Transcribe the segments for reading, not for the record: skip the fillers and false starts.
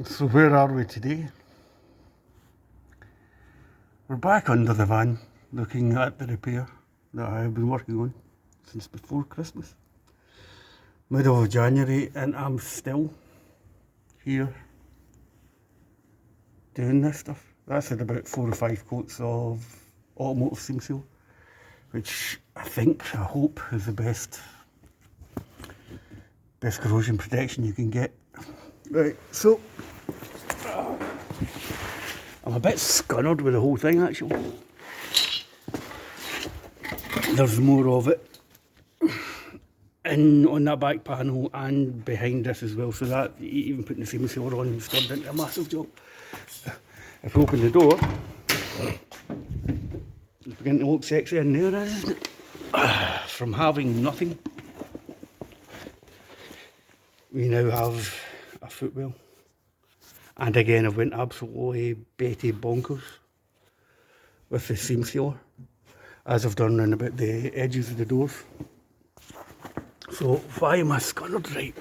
So where are we today? We're back under the van looking at the repair that I have been working on since before Christmas. Middle of January, and I'm still here doing this stuff. That's had about 4 or 5 coats of automotive seam seal, which I hope is the best corrosion protection you can get. Right, so I'm a bit scunnered with the whole thing actually. There's more of it in on that back panel and behind this as well, so that even putting the seam sealer on has turned into a massive job. If we open the door, it's beginning to look sexy in there, isn't it? From having nothing, we now have a footwell. And again, I've went absolutely Betty bonkers with the seam sealer, as I've done around about the edges of the doors. So why am I scunnered? Right,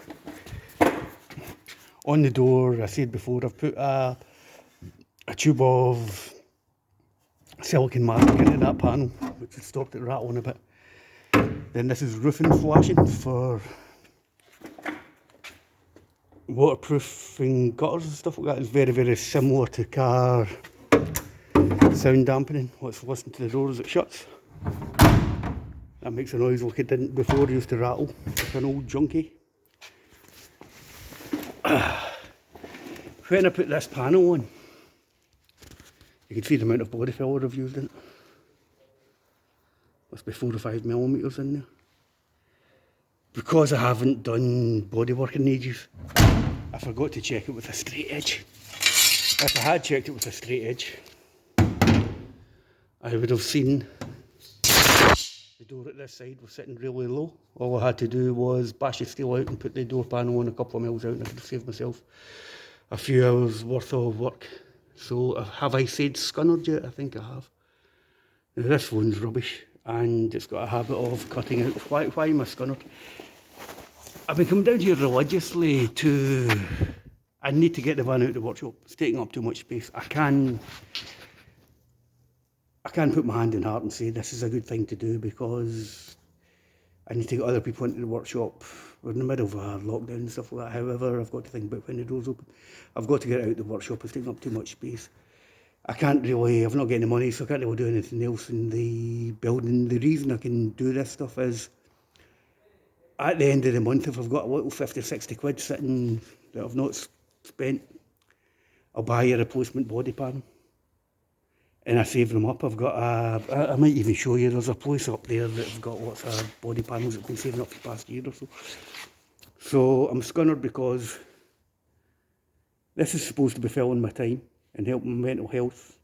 on the door, I said before, I've put a tube of silicone marking into that panel, which has stopped it rattling a bit. Then this is roofing flashing for waterproofing gutters and stuff like that. It's very, very similar to car sound dampening. Let's listen to the door as it shuts. That makes a noise like it didn't before. It used to rattle like an old junkie. When I put this panel on, you can see the amount of body filler I've used in it. Must be 4 or 5 millimetres in there. Because I haven't done bodywork in ages, I forgot to check it with a straight edge. If I had checked it with a straight edge, I would have seen the door at this side was sitting really low. All I had to do was bash the steel out and put the door panel on a couple of mils out, and I could have saved myself a few hours worth of work. So have I said scunnered yet? I think I have. Now this phone's rubbish and it's got a habit of cutting out. Why am I scunnered? I've been coming down here religiously I need to get the van out of the workshop. It's taking up too much space. I can put my hand in heart and say this is a good thing to do, because I need to get other people into the workshop. We're in the middle of a lockdown and stuff like that. However, I've got to think about when the doors open. I've got to get out of the workshop. It's taking up too much space. I've not getting the money, so I can't really do anything else in the building. The reason I can do this stuff is, at the end of the month, if I've got a little 50 or 60 quid sitting that I've not spent, I'll buy a replacement body panel. And I save them up. I've got I might even show you, there's a place up there that's got lots of body panels that I've been saving up for the past year or so. So I'm scunnered because this is supposed to be filling my time and helping my mental health.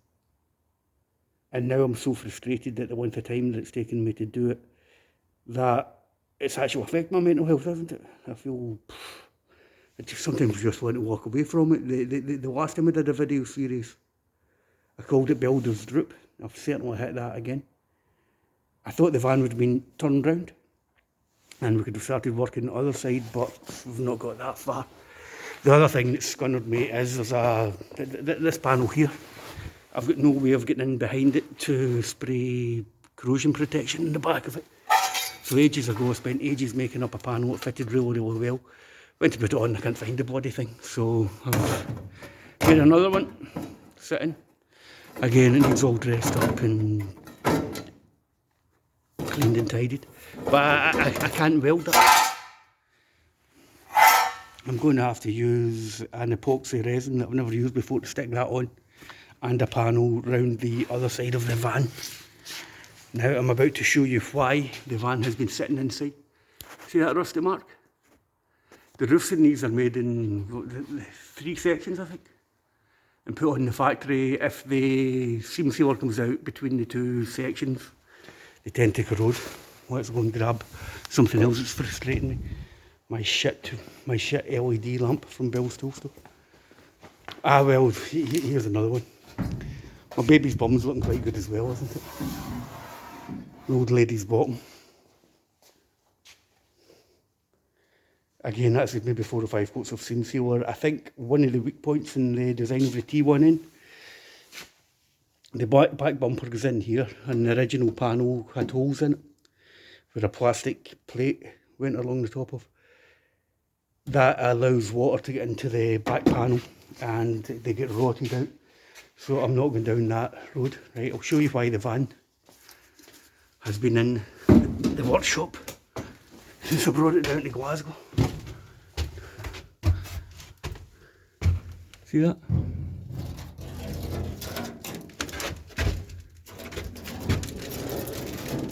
And now I'm so frustrated at the length of time that it's taken me to do it, that it's actually affecting my mental health, isn't it? I feel, I sometimes just want to walk away from it. The last time I did a video series, I called it Builder's Droop. I've certainly hit that again. I thought the van would have been turned round and we could have started working on the other side, but we've not got that far. The other thing that's scunnered me is there's this panel here. I've got no way of getting in behind it to spray corrosion protection in the back of it. So ages ago I spent ages making up a panel that fitted really, really well. Went to put it on, I can't find the bloody thing. So I've made another one sitting. Again, it needs all dressed up and cleaned and tidied. But I can't weld it. I'm going to have to use an epoxy resin that I've never used before to stick that on, and a panel round the other side of the van. Now I'm about to show you why the van has been sitting inside. See that rusty mark? The roofs in these are made in 3 sections, I think, and put on the factory. If the seam sealer comes out between the 2 sections, they tend to corrode. Let's go and grab something else that's frustrating me. My shit LED lamp from Bill's Tool Store. Ah well, here's another one. My baby's bum's looking quite good as well, isn't it? The old lady's bottom. Again, that's maybe 4 or 5 coats of seam sealer. I think one of the weak points in the design of the T1N, the back bumper goes in here, and the original panel had holes in it where a plastic plate went along the top of. That allows water to get into the back panel and they get rotted out. So I'm not going down that road. Right, I'll show you why the van has been in the workshop since I brought it down to Glasgow. See that?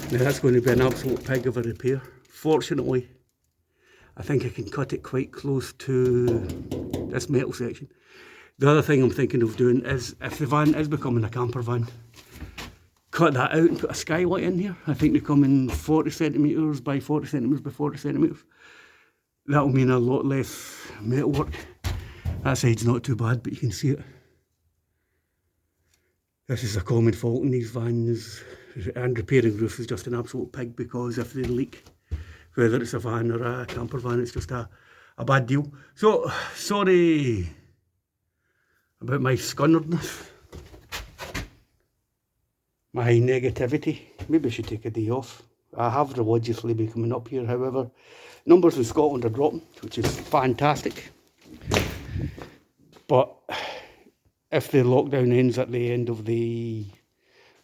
Now that's going to be an absolute pig of a repair. Fortunately, I think I can cut it quite close to this metal section. The other thing I'm thinking of doing is, if the van is becoming a camper van, cut that out and put a skylight in here. I think they come in 40 centimetres by 40 centimetres by 40 centimetres. That'll mean a lot less metal work. That side's not too bad, but you can see it. This is a common fault in these vans, and repairing roofs is just an absolute pig, because if they leak, whether it's a van or a camper van, it's just a bad deal. So, sorry about my scunneredness, my negativity. Maybe I should take a day off. I have religiously been coming up here, however. Numbers in Scotland are dropping, which is fantastic. But if the lockdown ends at the end of the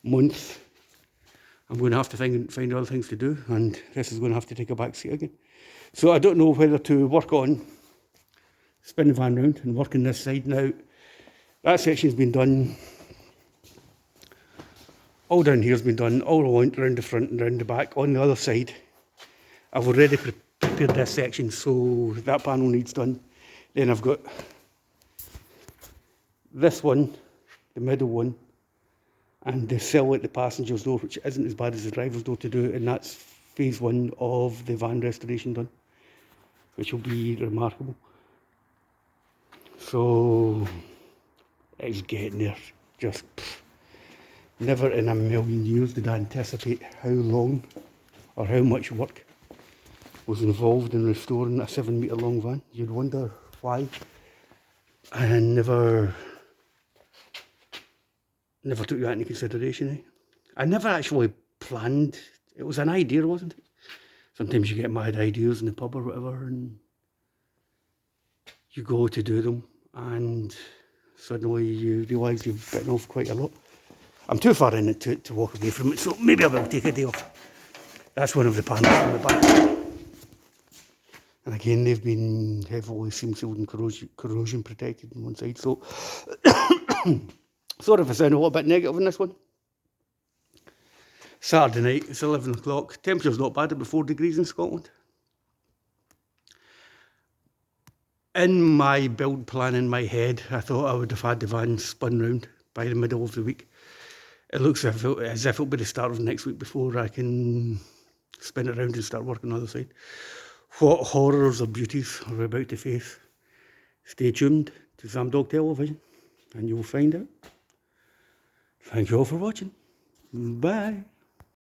month, I'm going to have to find other things to do, and this is going to have to take a back seat again. So I don't know whether to work on spin the van round and work on this side now. That section's been done. All down here's been done, all around the front and around the back. On the other side, I've already prepared this section, so that panel needs done. Then I've got this one, the middle one, and the sill at the passenger's door, which isn't as bad as the driver's door to do, and that's phase 1 of the van restoration done, which will be remarkable. So it's getting there. Just never in a million years did I anticipate how long or how much work was involved in restoring a 7 metre long van. You'd wonder why. I never took that into consideration. I never actually planned. It was an idea, wasn't it? Sometimes you get mad ideas in the pub or whatever, and you go to do them, and suddenly you realise you've bitten off quite a lot. I'm too far in it to walk away from it, so maybe I will take a day off. That's one of the panels on the back. And again, they've been heavily seam sealed and corrosion protected on one side, so sorry if I sound a little bit negative on this one. Saturday night, it's 11 o'clock. Temperature's not bad, about 4 degrees in Scotland. In my build plan in my head, I thought I would have had the van spun round by the middle of the week. It looks as if it'll be the start of next week before I can spin it around and start working on the other side. What horrors or beauties are we about to face? Stay tuned to Sam Dog Television and you'll find out. Thank you all for watching. Bye.